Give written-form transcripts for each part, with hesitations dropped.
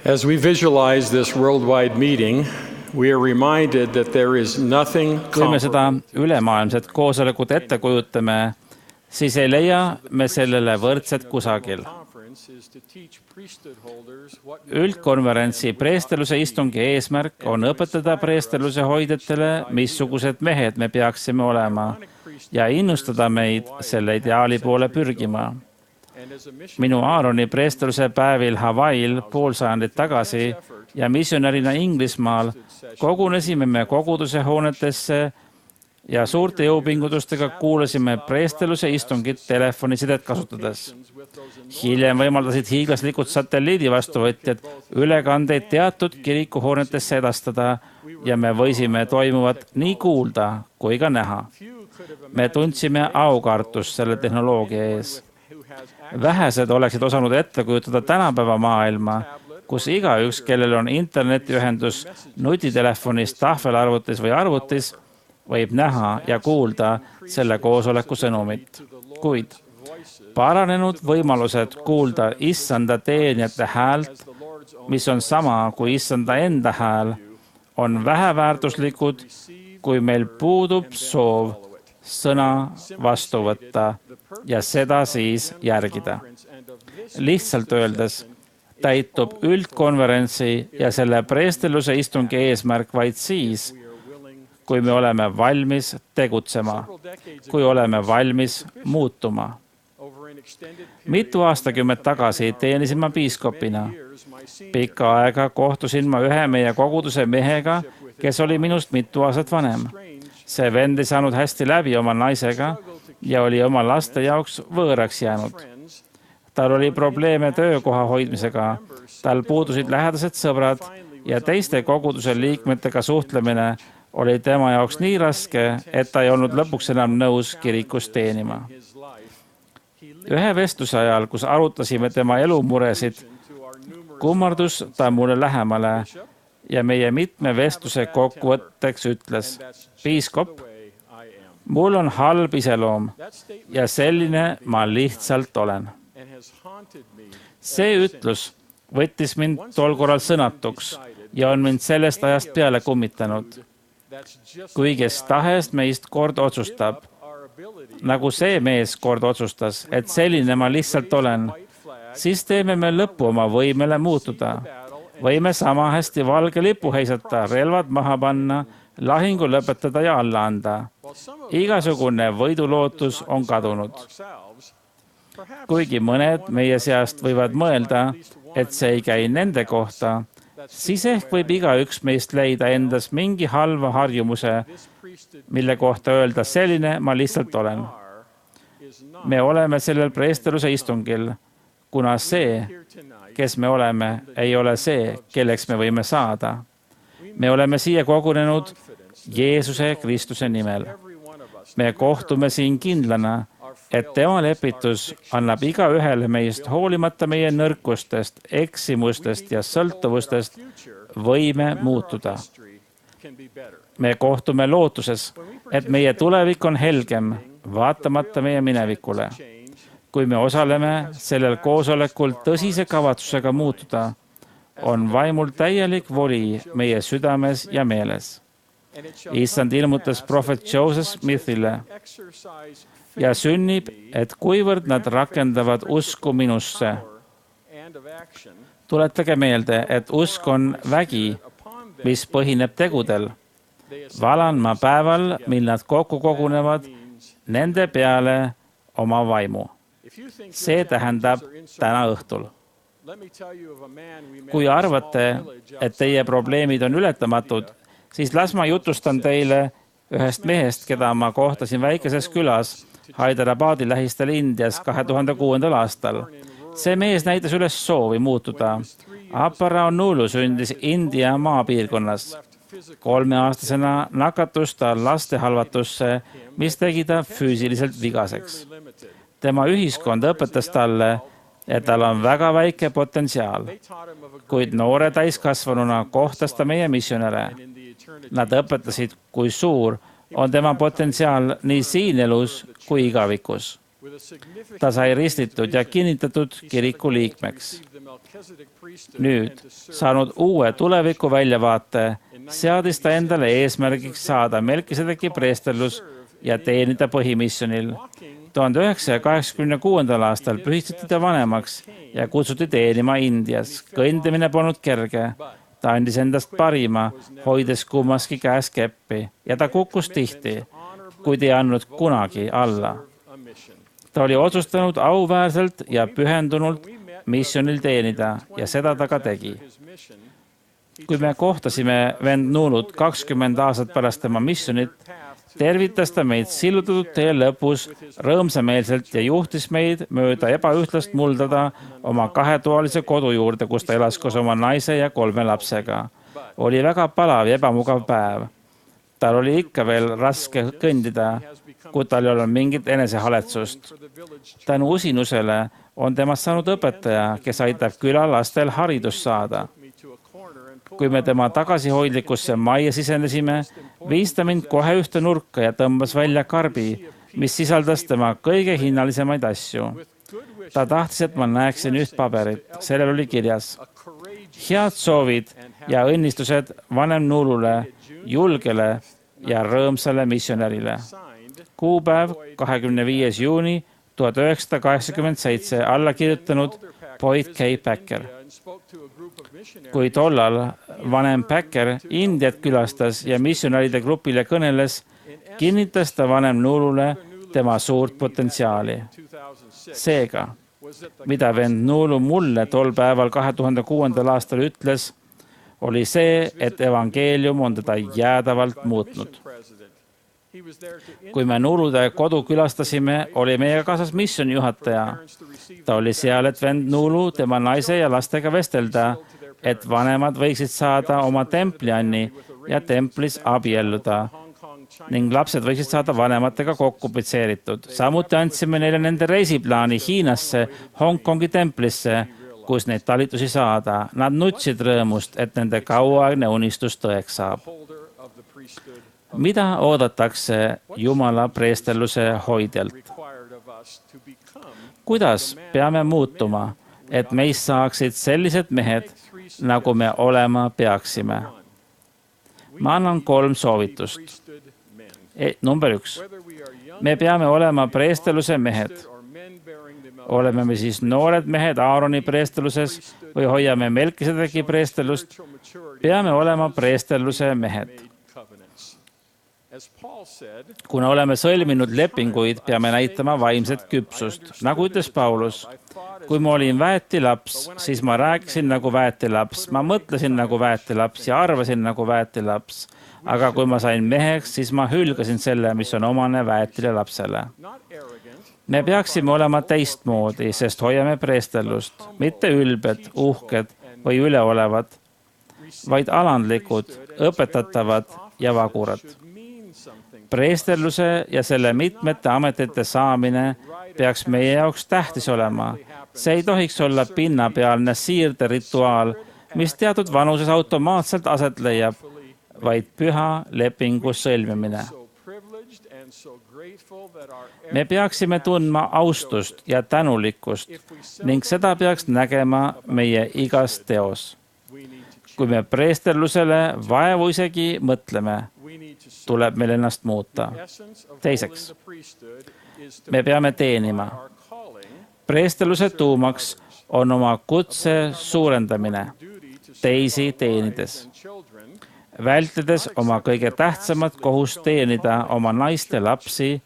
As we visualize this worldwide meeting, we are reminded that there is nothing Kui me seda ülemaailmset koosolekut ette kujutame, siis ei leia me sellele võrdset kusagil. Üldkonverentsi preesteluse istungi eesmärk on õpetada preesteluse hoidjatele, missugused mehed me peaksime olema ja innustada meid selle ideaali poole pürgima. Minu Aaroni preesteluse päevil Hawaii'l pool sajandit tagasi ja missionärina Inglismaal kogunesime me koguduse hoonetesse ja suurte jõupingutustega kuulasime preesteluse istungit telefonisidet kasutades. Hiljem võimaldasid hiiglaslikud satelliidivastuvõtjad ülekandeid teatud kirikuhoonetesse edastada ja me võisime toimuvat nii kuulda kui ka näha. Me tundsime aukartust selle tehnoloogia ees. Vähesed oleksid osanud ette kujutada tänapäeva maailma, kus igaüks, kellel on internetiühendus nutitelefonis, tahvelarvutis või arvutis, võib näha ja kuulda selle koosoleku sõnumit. Kuid paranenud võimalused kuulda issanda teenijate häält, mis on sama kui issanda enda hääl, on väheväärtuslikud, kui meil puudub soov sõna vastu võtta ja seda siis järgida. Lihtsalt öeldes täitub üldkonverentsi ja selle preesteluse istungi eesmärk vaid siis, kui me oleme valmis tegutsema, kui oleme valmis muutuma. Mitu aastakümmet tagasi teenisin ma piiskopina. Pikka aega kohtusin ma ühe meie koguduse mehega, kes oli minust mitu aastat vanem. See vend ei saanud hästi läbi oma naisega ja oli oma laste jaoks võõraks jäänud. Tal oli probleeme töökoha hoidmisega, tal puudusid lähedased sõbrad ja teiste koguduse liikmetega suhtlemine oli tema jaoks nii raske, et ta ei olnud lõpuks enam nõus kirikus teenima. Ühe vestluse ajal, kus arutasime tema elumuresid, kummardus ta mulle lähemale ja meie mitme vestluse kokkuvõtteks ütles: piiskop, mul on halb iseloom ja selline ma lihtsalt olen. See ütlus võttis mind tol korral sõnatuks ja on mind sellest ajast peale kummitanud. Kui kes tahes meist kord otsustab, nagu see mees kord otsustas, et selline ma lihtsalt olen, siis teeme me lõppu oma võimele muutuda. Võime sama hästi valge lipu heisata, relvad maha panna, lahingu lõpetada ja alla anda. Igasugune võidulootus on kadunud. Kuigi mõned meie seast võivad mõelda, et see ei käi nende kohta, siis ehk võib igaüks meist leida endas mingi halva harjumuse, mille kohta öelda selline ma lihtsalt olen. Me oleme sellel preesteluse istungil, kuna see, kes me oleme, ei ole see, kelleks me võime saada. Me oleme siia kogunenud Jeesuse Kristuse nimel. Me kohtume siin kindlana, et tema lepitus annab igaühele meist hoolimata meie nõrkustest, eksimustest ja sõltuvustest võime muutuda. Me kohtume lootuses, et meie tulevik on helgem, vaatamata meie minevikule. Kui me osaleme sellel koosolekul tõsise kavatsusega muutuda, on vaimul täielik voli meie südames ja meeles. Issand ilmutas prohvet Joseph Smithile ja sünnib, et kuivõrd nad rakendavad usku minusse. Tuletage meelde, et usk on vägi, mis põhineb tegudel. Valan ma päeval, mil nad kokku kogunevad, nende peale oma vaimu. See tähendab täna õhtul. Kui arvate, et teie probleemid on ületamatud, siis las ma jutustan teile ühest mehest, keda ma kohtasin väikeses külas Hyderabadi lähistel Indias 2006. aastal. See mees näitas üles soovi muutuda. Aparraunulu sündis India maapiirkonnas. 3-aastasena nakatus ta lastehalvatusse, mis tegi ta füüsiliselt vigaseks. Tema ühiskond õpetas talle, et tal on väga väike potentsiaal, kuid noore täiskasvanuna kohtas ta meie missionäre. Nad õpetasid, kui suur on tema potentsiaal nii siin elus kui igavikus. Ta sai ristitud ja kinnitatud kiriku liikmeks. Nüüd, saanud uue tuleviku väljavaate, seadis ta endale eesmärgiks saada Melkisedeki preesterlus ja teenida põhimissionil. 1986. aastal pühitseti ta vanemaks ja kutsuti teenima Indias. Kõndimine polnud kerge. Ta andis endast parima, hoides kummaski käes keppi ja ta kukkus tihti, kuid ei andnud kunagi alla. Ta oli otsustanud auväärselt ja pühendunult missionil teenida ja seda ta ka tegi. Kui me kohtasime vend Nulut 20 aastat pärast tema missionit, tervitas ta meid sillutatud tee lõpus rõõmsameelselt ja juhtis meid mööda ebaühtlast muldada oma 2-toalise kodu juurde, kus ta elas koos oma naise ja 3 lapsega. Oli väga palav ja ebamugav päev. Tal oli ikka veel raske kõndida, kui tal ei olnud mingit enesehaletsust. Tänu usinusele on temast saanud õpetaja, kes aitab külalastel haridust saada. Kui me tema tagasihoidlikusse majja sisenesime, viis ta mind kohe ühte nurka ja tõmbas välja karbi, mis sisaldas tema kõige hinnalisemaid asju. Ta tahtis, et ma näeksin üht paberit. Sellel oli kirjas: head soovid ja õnnistused vanem Nulule, julgele ja rõõmsale missionärile. Kuupäev 25. juuni 1987, alla kirjutanud Boyd K. Packer. Kui tollal vanem Packer Indiat külastas ja missionäride grupile kõneles, kinnitas ta vanem Nulule tema suurt potentsiaali. Seega, mida vend Nulu mulle tol päeval 2006. aastal ütles, oli see, et evangeelium on teda jäädavalt muutnud. Kui me Nulude kodu külastasime, oli meiega kaasas missiooni juhataja. Ta oli seal, et vend Nulu tema naise ja lastega vestelda, et vanemad võiksid saada oma templianni ja templis abielluda ning lapsed võiksid saada vanematega kokku pitseeritud. Samuti andsime neile nende reisiplaani Hiinasse, Hongkongi templisse, kus neid talitusi saada. Nad nutsid rõõmust, et nende kauaaegne unistus tõeks saab. Mida oodatakse Jumala preesterluse hoidjalt? Kuidas peame muutuma, et meist saaksid sellised mehed, nagu me olema peaksime? Ma annan 3 soovitust. Number 1. Me peame olema preesterluse mehed. Oleme me siis noored mehed Aaroni preesterluses või hoiame Melkisedeki preesterlust, peame olema preesterluse mehed. Kuna oleme sõlminud lepinguid, peame näitama vaimset küpsust. Nagu ütles Paulus, kui ma olin väetilaps, siis ma rääkisin nagu väetilaps, ma mõtlesin nagu väetilaps ja arvasin nagu väetilaps. Aga kui ma sain meheks, siis ma hülgasin selle, mis on omane väetile lapsele. Me peaksime olema teistmoodi, sest hoiame preesterlust, mitte ülbed, uhked või üleolevad, vaid alandlikud, õpetatavad ja vagurad. Preesterluse ja selle mitmete ametite saamine peaks meie jaoks tähtis olema. See ei tohiks olla pinnapealne siirderituaal, mis teatud vanuses automaatselt aset leiab, vaid püha lepingu sõlmimine. Me peaksime tundma austust ja tänulikkust ning seda peaks nägema meie igas teos. Kui me preesterlusele vaevu isegi mõtleme, tuleb meil ennast muuta. Teiseks, me peame teenima. Preesterluse tuumaks on oma kutse suurendamine, teisi teenides. Vältides oma kõige tähtsamat kohust teenida oma naiste lapsi,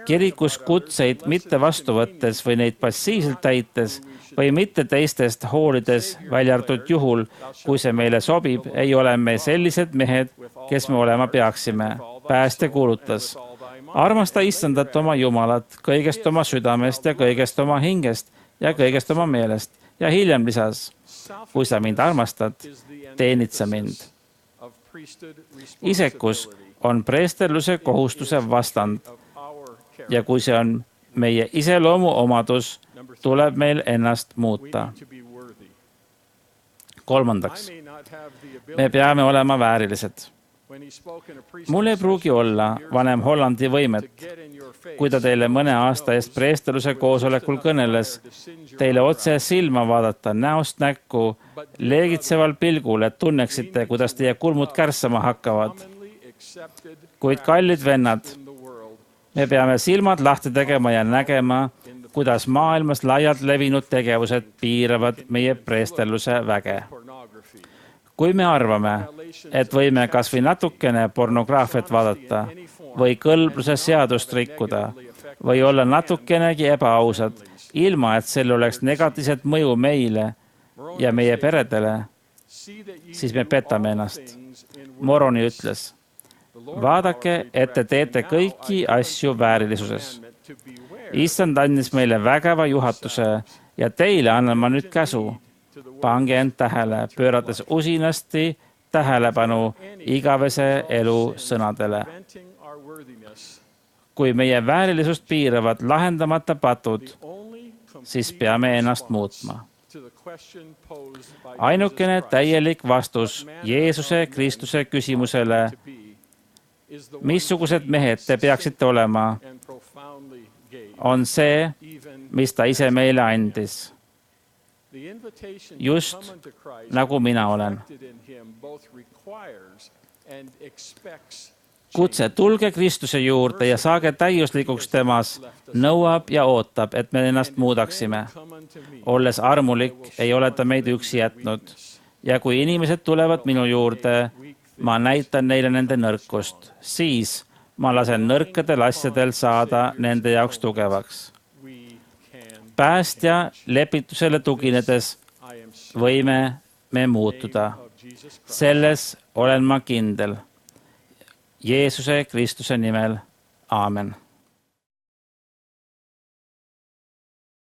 kirikus kutseid mitte vastu võttes või neid passiivselt täites või mitte teistest hoolides, välja arvatud juhul, kui see meile sobib, ei ole me sellised mehed, kes me olema peaksime. Päästja kuulutas: armasta Issandat oma Jumalat kõigest oma südamest ja kõigest oma hingest ja kõigest oma meelest. Ja hiljem lisas: kui sa mind armastad, teenid sa mind. Isekus on preesterluse kohustuse vastand ja kui see on meie iseloomu omadus, tuleb meil ennast muuta. Kolmandaks, me peame olema väärilised. Mul ei pruugi olla vanem Hollandi võimet, kui ta teile mõne aasta eest preesteluse koosolekul kõneles, teile otse silma vaadata, näost näkku, leegitseval pilgul, et tunneksite, kuidas teie kulmud kärssama hakkavad. Kuid kallid vennad, me peame silmad lahti tegema ja nägema, kuidas maailmas laialt levinud tegevused piiravad meie preestelluse väge. Kui me arvame, et võime kas või natukene pornograafiat vaadata või kõlbluse seadust rikkuda või olla natukenegi ebaausad, ilma et sel oleks negatiivset mõju meile ja meie peredele, siis me petame ennast. Moroni ütles, vaadake, et te teete kõiki asju väärilisuses. Issand andis meile vägeva juhatuse ja teile annan ma nüüd käsu. Pange end tähele, pöörates usinasti tähelepanu igavese elu sõnadele. Kui meie väärilisust piiravad lahendamata patud, siis peame ennast muutma. Ainukene täielik vastus Jeesuse Kristuse küsimusele, missugused mehed te peaksite olema, on see, mis ta ise meile andis. Just nagu mina olen. Kutse, tulge Kristuse juurde ja saage täiuslikuks temas, nõuab ja ootab, et me ennast muudaksime. Olles armulik, ei ole ta meid üksi jätnud. Ja kui inimesed tulevad minu juurde, ma näitan neile nende nõrkust. Siis ma lasen nõrkadel asjadel saada nende jaoks tugevaks. Päästja lepitusele tuginedes võime me muutuda. Selles olen ma kindel. Jeesuse Kristuse nimel. Aamen.